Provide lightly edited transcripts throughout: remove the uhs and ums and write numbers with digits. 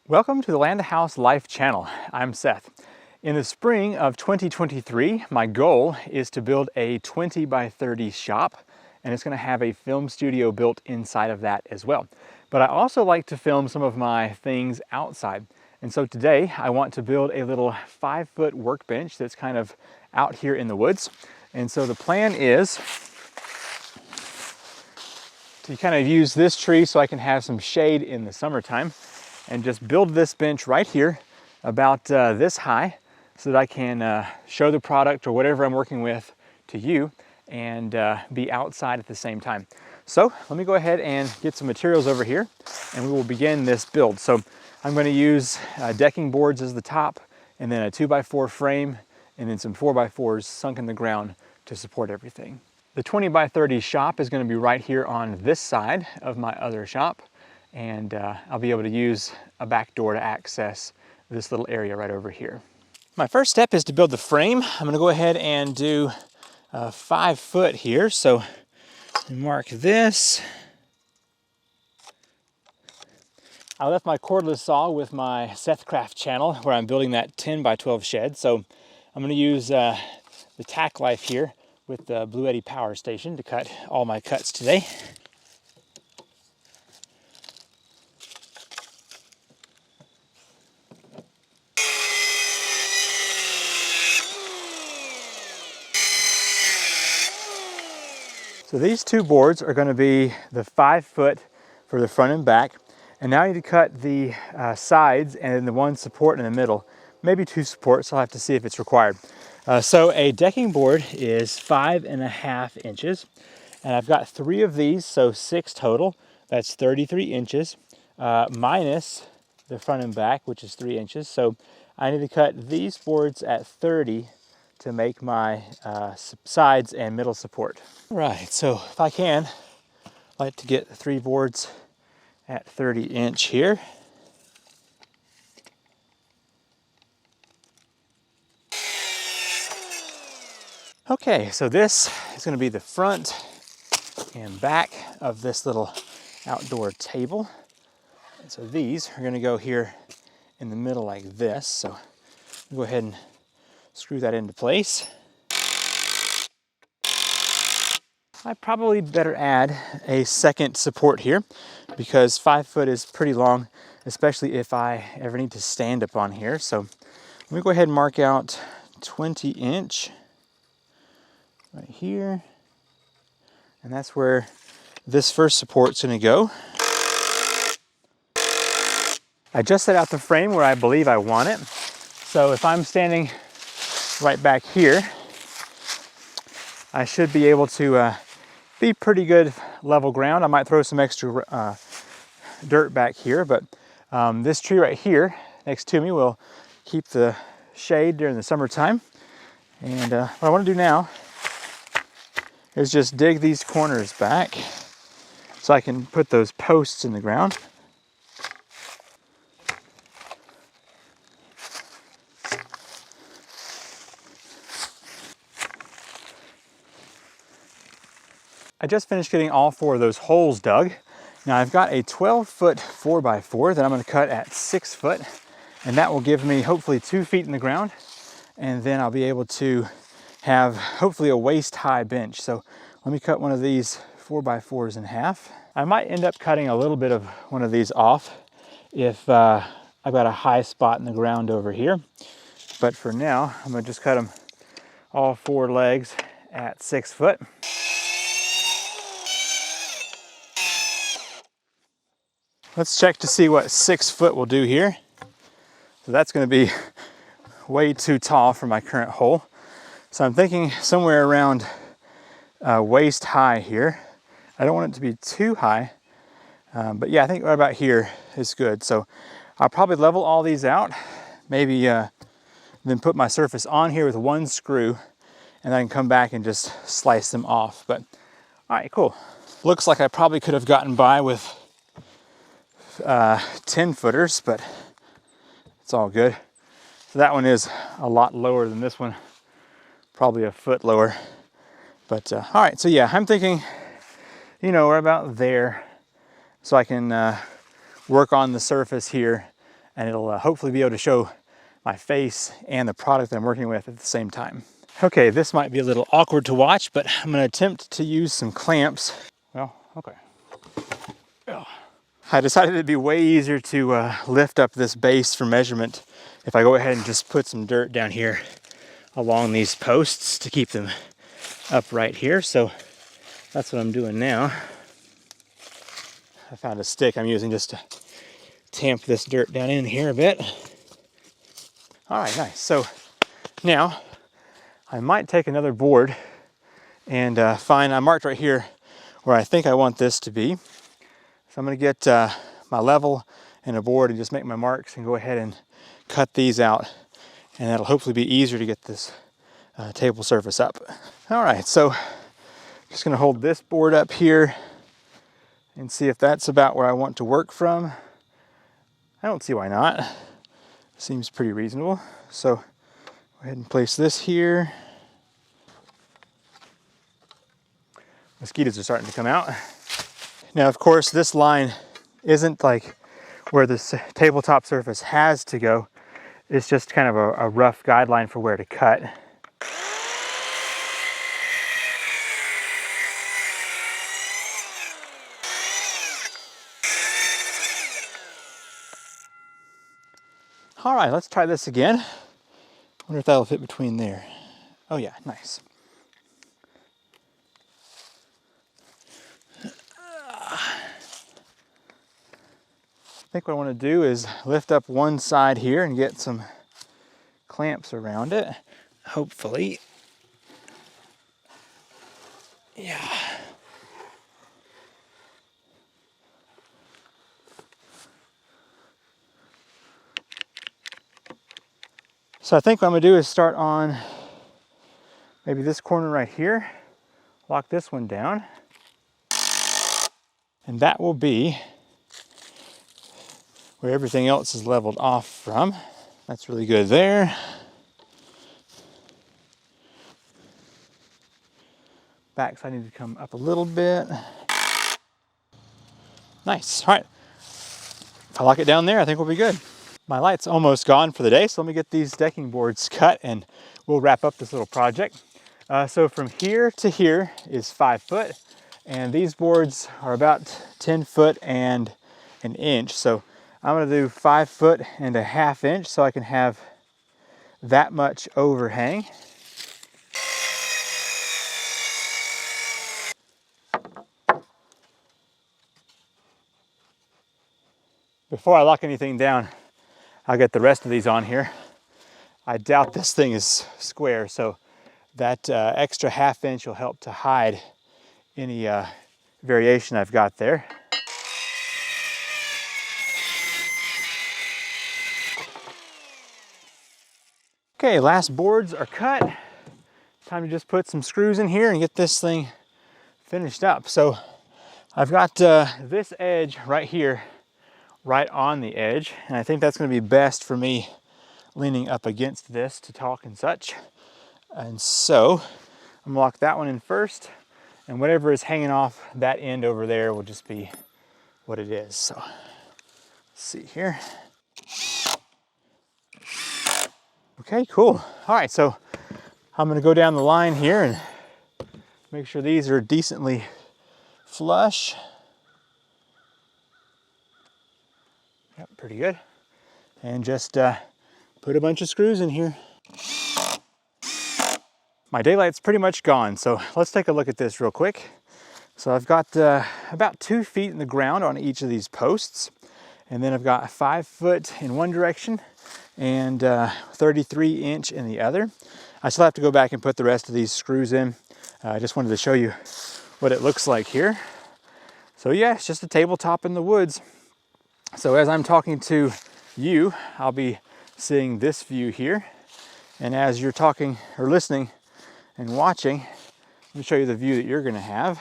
Welcome to the Land House Life channel. I'm Seth. In the spring of 2023, my goal is to build a 20 by 30 shop, and it's going to have a film studio built inside of that as well. But I also like to film some of my things outside. And so today I want to build a little 5-foot workbench that's kind of out here in the woods. And so the plan is to kind of use this tree so I can have some shade in the summertime, and just build this bench right here about this high so that I can show the product or whatever I'm working with to you and be outside at the same time. So let me go ahead and get some materials over here and we will begin this build. So I'm going to use decking boards as the top, and then a 2x4 frame, and then some 4x4s sunk in the ground to support everything. The 20 by 30 shop is going to be right here on this side of my other shop, and I'll be able to use a back door to access this little area right over here. My first step is to build the frame. I'm going to go ahead and do 5 foot here. So mark this. I left my cordless saw with my SethCraft channel where I'm building that 10 by 12 shed. So I'm going to use the Tack Life here with the Blue Eddy power station to cut all my cuts today. So these two boards are going to be the 5 foot for the front and back. And now I need to cut the sides and the one support in the middle. Maybe 2 supports, I'll have to see if it's required. So a decking board is 5.5 inches. And I've got 3 of these, so 6 total. That's 33 inches, minus the front and back, which is 3 inches. So I need to cut these boards at 30 to make my sides and middle support. Right, so if I can, I'd like to get the 3 boards at 30 inch here. Okay, so this is going to be the front and back of this little outdoor table. And so these are going to go here in the middle like this. So I'll go ahead and screw that into place. I probably better add a second support here because 5 foot is pretty long, especially if I ever need to stand up on here. So let me go ahead and mark out 20 inch right here. And that's where this first support's going to go. I just set out the frame where I believe I want it. So if I'm standing right back here, I should be able to be pretty good level ground. I might throw some extra dirt back here, but this tree right here next to me will keep the shade during the summertime. And what I want to do now is just dig these corners back so I can put those posts in the ground. I just finished getting all 4 of those holes dug. Now I've got a 12-foot 4x4 that I'm going to cut at 6 foot, and that will give me hopefully 2 feet in the ground, and then I'll be able to have hopefully a waist-high bench. So let me cut one of these 4x4s in half. I might end up cutting a little bit of one of these off if I've got a high spot in the ground over here, but for now I'm going to just cut them all 4 legs at 6 foot. Let's check to see what 6 foot will do here. So that's going to be way too tall for my current hole. So I'm thinking somewhere around waist high here. I don't want it to be too high, but yeah, I think right about here is good. So I'll probably level all these out, maybe then put my surface on here with 1 screw, and then I can come back and just slice them off. But all right, cool. Looks like I probably could have gotten by with 10 footers, but it's all good. So that one is a lot lower than this one, probably a foot lower. But all right, so yeah, I'm thinking, you know, we're about there, so I can work on the surface here and it'll hopefully be able to show my face and the product that I'm working with at the same time. Okay, this might be a little awkward to watch, but I'm gonna attempt to use some clamps. Well, okay. I decided it'd be way easier to lift up this base for measurement if I go ahead and just put some dirt down here along these posts to keep them upright here. So that's what I'm doing now. I found a stick I'm using just to tamp this dirt down in here a bit. All right, nice. So now I might take another board and I marked right here where I think I want this to be. So I'm gonna get my level and a board and just make my marks and go ahead and cut these out. And that'll hopefully be easier to get this table surface up. All right, so just gonna hold this board up here and see if that's about where I want to work from. I don't see why not. Seems pretty reasonable. So go ahead and place this here. Mosquitoes are starting to come out. Now, of course, this line isn't like where this tabletop surface has to go. It's just kind of a rough guideline for where to cut. All right, let's try this again. Wonder if that'll fit between there. Oh yeah, nice. I think what I want to do is lift up one side here and get some clamps around it. Hopefully. Yeah. So I think what I'm gonna do is start on maybe this corner right here, lock this one down, and that will be where everything else is leveled off from. That's really good there. Backside needs to come up a little bit. Nice, all right. If I lock it down there, I think we'll be good. My light's almost gone for the day, so let me get these decking boards cut and we'll wrap up this little project. So from here to here is 5 foot, and these boards are about 10 foot and an inch. So I'm gonna do 5 foot and a half inch so I can have that much overhang. Before I lock anything down, I'll get the rest of these on here. I doubt this thing is square, so that extra half inch will help to hide any variation I've got there. Okay, last boards are cut. Time to just put some screws in here and get this thing finished up. So I've got this edge right here, right on the edge, and I think that's going to be best for me leaning up against this to talk and such. And so I'm gonna lock that one in first, and whatever is hanging off that end over there will just be what it is. So let's see here. Okay, cool. All right, so I'm gonna go down the line here and make sure these are decently flush. Yep, pretty good. And just put a bunch of screws in here. My daylight's pretty much gone, so let's take a look at this real quick. So I've got about 2 feet in the ground on each of these posts, and then I've got 5 foot in one direction and 33 inch in the other. I still have to go back and put the rest of these screws in. I just wanted to show you what it looks like here. So yeah, it's just a tabletop in the woods. So as I'm talking to you, I'll be seeing this view here. And as you're talking or listening and watching, let me show you the view that you're gonna have.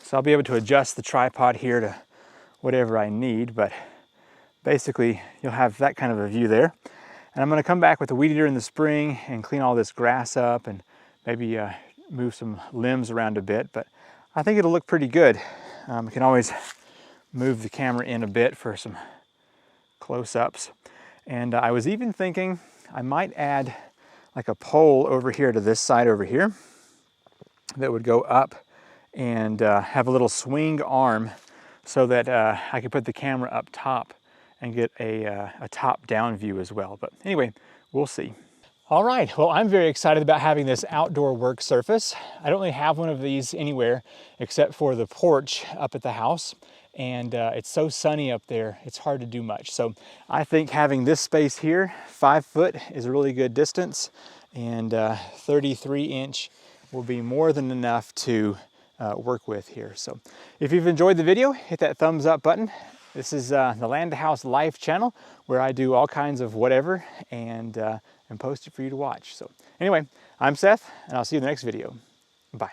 So I'll be able to adjust the tripod here to whatever I need, but basically you'll have that kind of a view there. And I'm gonna come back with a weed eater in the spring and clean all this grass up and maybe move some limbs around a bit, but I think it'll look pretty good. You can always move the camera in a bit for some close-ups. And I was even thinking I might add like a pole over here to this side over here that would go up and have a little swing arm so that I could put the camera up top and get a top-down view as well. But anyway, we'll see. All right, well, I'm very excited about having this outdoor work surface. I don't really have one of these anywhere except for the porch up at the house. And it's so sunny up there, it's hard to do much. So I think having this space here, 5 foot, is a really good distance, and 33-inch will be more than enough to work with here. So if you've enjoyed the video, hit that thumbs up button. This is the Land to House Life channel, where I do all kinds of whatever and post it for you to watch. So anyway, I'm Seth, and I'll see you in the next video. Bye.